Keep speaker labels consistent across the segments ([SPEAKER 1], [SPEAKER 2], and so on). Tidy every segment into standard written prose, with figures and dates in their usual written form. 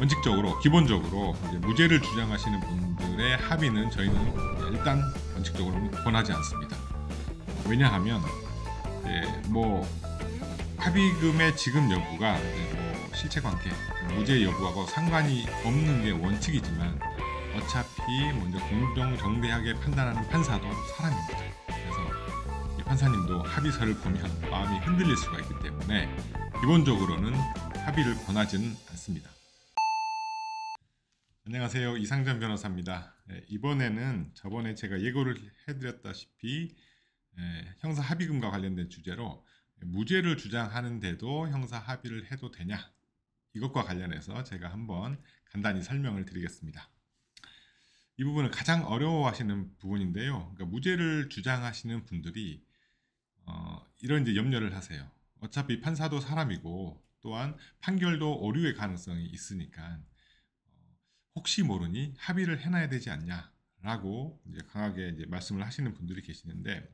[SPEAKER 1] 원칙적으로 기본적으로 이제 무죄를 주장하시는 분들의 합의는 저희는 일단 원칙적으로는 권하지 않습니다. 왜냐하면 뭐 합의금의 지급 여부가 뭐 실체관계, 무죄 여부하고 상관이 없는 게 원칙이지만 어차피 먼저 공정정대하게 판단하는 판사도 사람입니다. 그래서 이 판사님도 합의서를 보면 마음이 흔들릴 수가 있기 때문에 기본적으로는 합의를 권하지는 않습니다. 안녕하세요, 이상전 변호사입니다. 이번에는 저번에 제가 예고를 해드렸다시피 형사 합의금과 관련된 주제로 무죄를 주장하는데도 형사 합의를 해도 되냐, 이것과 관련해서 제가 한번 간단히 설명을 드리겠습니다. 이 부분은 가장 어려워하시는 부분인데요. 그러니까 무죄를 주장하시는 분들이 이런 이제 염려를 하세요. 어차피 판사도 사람이고 또한 판결도 오류의 가능성이 있으니까 혹시 모르니 합의를 해놔야 되지 않냐라고 이제 강하게 이제 말씀을 하시는 분들이 계시는데,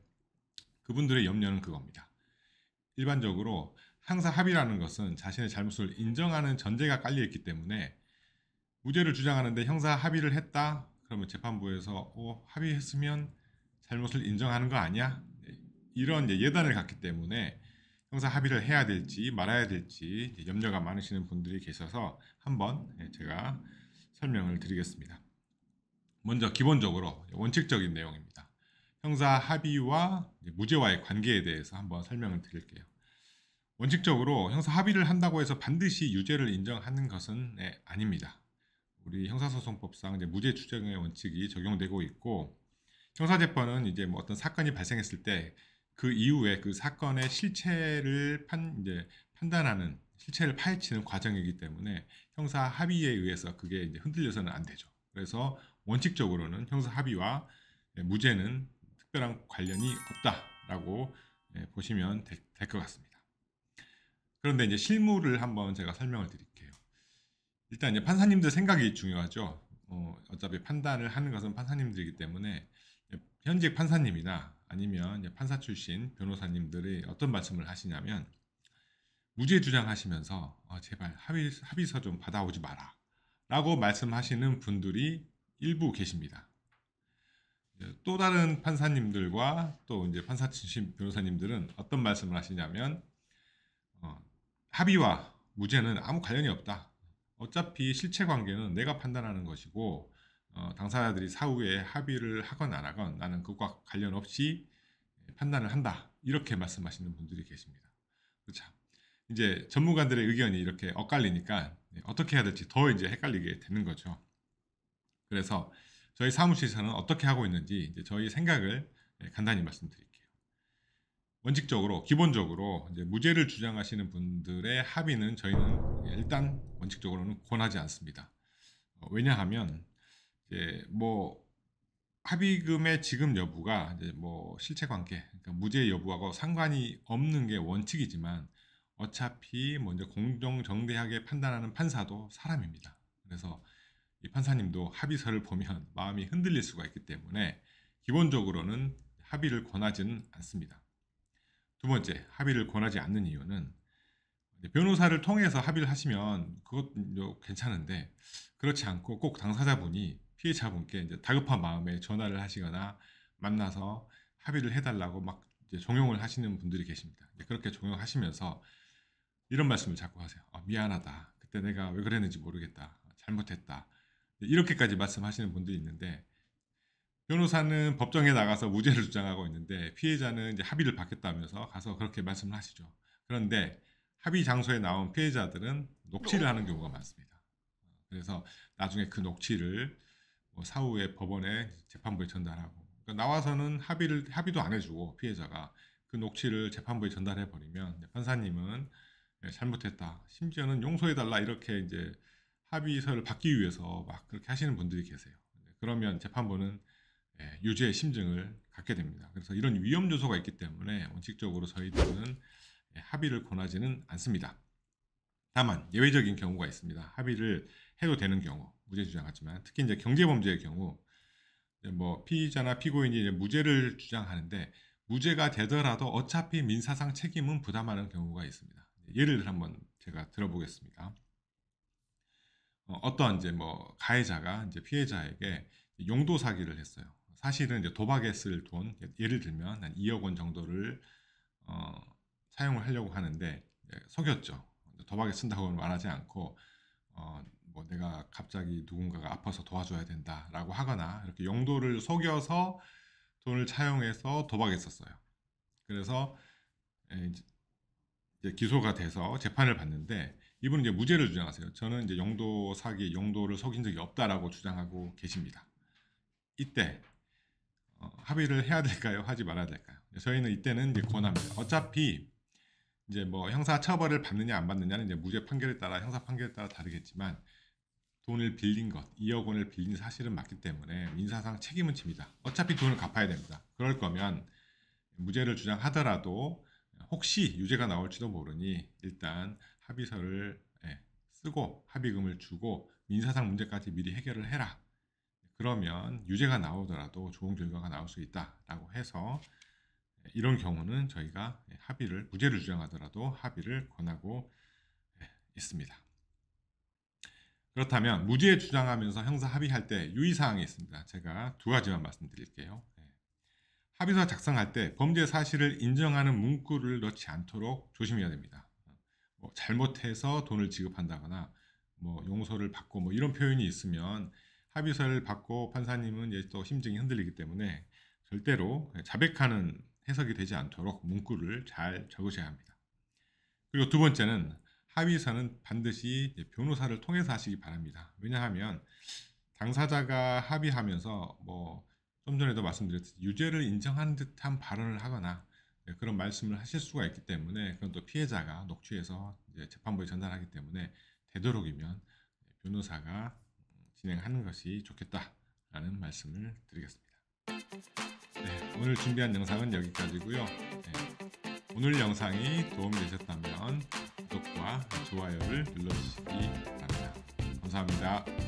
[SPEAKER 1] 그분들의 염려는 그겁니다. 일반적으로 형사 합의라는 것은 자신의 잘못을 인정하는 전제가 깔려 있기 때문에 무죄를 주장하는데 형사 합의를 했다 그러면 재판부에서 합의했으면 잘못을 인정하는 거 아니야? 이런 예단을 갖기 때문에 형사 합의를 해야 될지 말아야 될지 염려가 많으시는 분들이 계셔서 한번 제가 설명을 드리겠습니다. 먼저 기본적으로 원칙적인 내용입니다. 형사 합의와 무죄와의 관계에 대해서 한번 설명을 드릴게요. 원칙적으로 형사 합의를 한다고 해서 반드시 유죄를 인정하는 것은 아닙니다. 우리 형사소송법상 무죄 추정의 원칙이 적용되고 있고, 형사재판은 이제 뭐 어떤 사건이 발생했을 때 그 이후에 그 사건의 실체를 판단하는, 실체를 파헤치는 과정이기 때문에 형사 합의에 의해서 그게 이제 흔들려서는 안 되죠. 그래서 원칙적으로는 형사 합의와 무죄는 특별한 관련이 없다라고 보시면 될 것 같습니다. 그런데 이제 실무를 한번 제가 설명을 드릴게요. 일단 이제 판사님들 생각이 중요하죠. 어차피 판단을 하는 것은 판사님들이기 때문에 현직 판사님이나 아니면 판사 출신 변호사님들이 어떤 말씀을 하시냐면, 무죄 주장하시면서 제발 합의서 좀 받아오지 마라 라고 말씀하시는 분들이 일부 계십니다. 또 다른 판사님들과 또 이제 판사 출신 변호사님들은 어떤 말씀을 하시냐면, 합의와 무죄는 아무 관련이 없다. 어차피 실체 관계는 내가 판단하는 것이고 당사자들이 사후에 합의를 하건 안 하건 나는 그것과 관련 없이 판단을 한다. 이렇게 말씀하시는 분들이 계십니다. 그렇죠. 이제 전문가들의 의견이 이렇게 엇갈리니까 어떻게 해야 될지 더 이제 헷갈리게 되는 거죠. 그래서 저희 사무실에서는 어떻게 하고 있는지 이제 저희 생각을 간단히 말씀드릴게요. 원칙적으로 기본적으로 이제 무죄를 주장하시는 분들의 합의는 저희는 일단 원칙적으로는 권하지 않습니다. 왜냐하면 이제 뭐 합의금의 지급 여부가 이제 뭐 실체관계, 그러니까 무죄 여부하고 상관이 없는 게 원칙이지만 어차피 먼저 공정정대하게 판단하는 판사도 사람입니다. 그래서 이 판사님도 합의서를 보면 마음이 흔들릴 수가 있기 때문에 기본적으로는 합의를 권하지는 않습니다. 두 번째, 합의를 권하지 않는 이유는 변호사를 통해서 합의를 하시면 그것도 괜찮은데, 그렇지 않고 꼭 당사자분이 피해자분께 이제 다급한 마음에 전화를 하시거나 만나서 합의를 해달라고 막 이제 종용을 하시는 분들이 계십니다. 그렇게 종용하시면서 이런 말씀을 자꾸 하세요. 미안하다. 그때 내가 왜 그랬는지 모르겠다. 잘못했다. 이렇게까지 말씀하시는 분들이 있는데, 변호사는 법정에 나가서 무죄를 주장하고 있는데 피해자는 이제 합의를 받겠다면서 가서 그렇게 말씀을 하시죠. 그런데 합의 장소에 나온 피해자들은 녹취를 하는 경우가 많습니다. 그래서 나중에 그 녹취를 뭐 사후에 법원에 재판부에 전달하고, 그러니까 나와서는 합의도 안 해주고 피해자가 그 녹취를 재판부에 전달해 버리면 판사님은 잘못했다, 심지어는 용서해달라, 이렇게 이제 합의서를 받기 위해서 막 그렇게 하시는 분들이 계세요. 그러면 재판부는 유죄의 심증을 갖게 됩니다. 그래서 이런 위험 요소가 있기 때문에 원칙적으로 저희들은 합의를 권하지는 않습니다. 다만 예외적인 경우가 있습니다. 합의를 해도 되는 경우, 무죄 주장하지만 특히 이제 경제범죄의 경우 뭐 피의자나 피고인이 무죄를 주장하는데 무죄가 되더라도 어차피 민사상 책임은 부담하는 경우가 있습니다. 예를 한번 제가 들어보겠습니다. 어떠한 이제 뭐 가해자가 이제 피해자에게 용도 사기를 했어요. 사실은 이제 도박에 쓸 돈, 예를 들면 한 2억 원 정도를 사용을 하려고 하는데 속였죠. 도박에 쓴다고는 말하지 않고 뭐 내가 갑자기 누군가가 아파서 도와줘야 된다라고 하거나 이렇게 용도를 속여서 돈을 차용해서 도박에 썼어요. 그래서 이제 기소가 돼서 재판을 받는데 이분은 이제 무죄를 주장하세요. 저는 이제 용도 사기, 용도를 속인 적이 없다라고 주장하고 계십니다. 이때 합의를 해야 될까요? 하지 말아야 될까요? 저희는 이때는 이제 권합니다. 어차피 이제 뭐 형사 처벌을 받느냐 안 받느냐는 이제 무죄 판결에 따라 형사 판결에 따라 다르겠지만 돈을 빌린 것, 2억 원을 빌린 사실은 맞기 때문에 민사상 책임은 집니다. 어차피 돈을 갚아야 됩니다. 그럴 거면 무죄를 주장하더라도 혹시 유죄가 나올지도 모르니 일단 합의서를 쓰고 합의금을 주고 민사상 문제까지 미리 해결을 해라. 그러면 유죄가 나오더라도 좋은 결과가 나올 수 있다라고 해서 이런 경우는 저희가 합의를 무죄를 주장하더라도 합의를 권하고 있습니다. 그렇다면 무죄 주장하면서 형사 합의할 때 유의사항이 있습니다. 제가 두 가지만 말씀드릴게요. 합의서 작성할 때 범죄 사실을 인정하는 문구를 넣지 않도록 조심해야 됩니다. 뭐 잘못해서 돈을 지급한다거나 뭐 용서를 받고 뭐 이런 표현이 있으면 합의서를 받고 판사님은 이제 또 심증이 흔들리기 때문에 절대로 자백하는 해석이 되지 않도록 문구를 잘 적으셔야 합니다. 그리고 두 번째는 합의서는 반드시 변호사를 통해서 하시기 바랍니다. 왜냐하면 당사자가 합의하면서 뭐 좀 전에도 말씀드렸듯이 유죄를 인정한 듯한 발언을 하거나 그런 말씀을 하실 수가 있기 때문에 그건 또 피해자가 녹취해서 이제 재판부에 전달하기 때문에 되도록이면 변호사가 진행하는 것이 좋겠다라는 말씀을 드리겠습니다. 네, 오늘 준비한 영상은 여기까지고요. 오늘 영상이 도움이 되셨다면 구독과 좋아요를 눌러주시기 바랍니다. 감사합니다.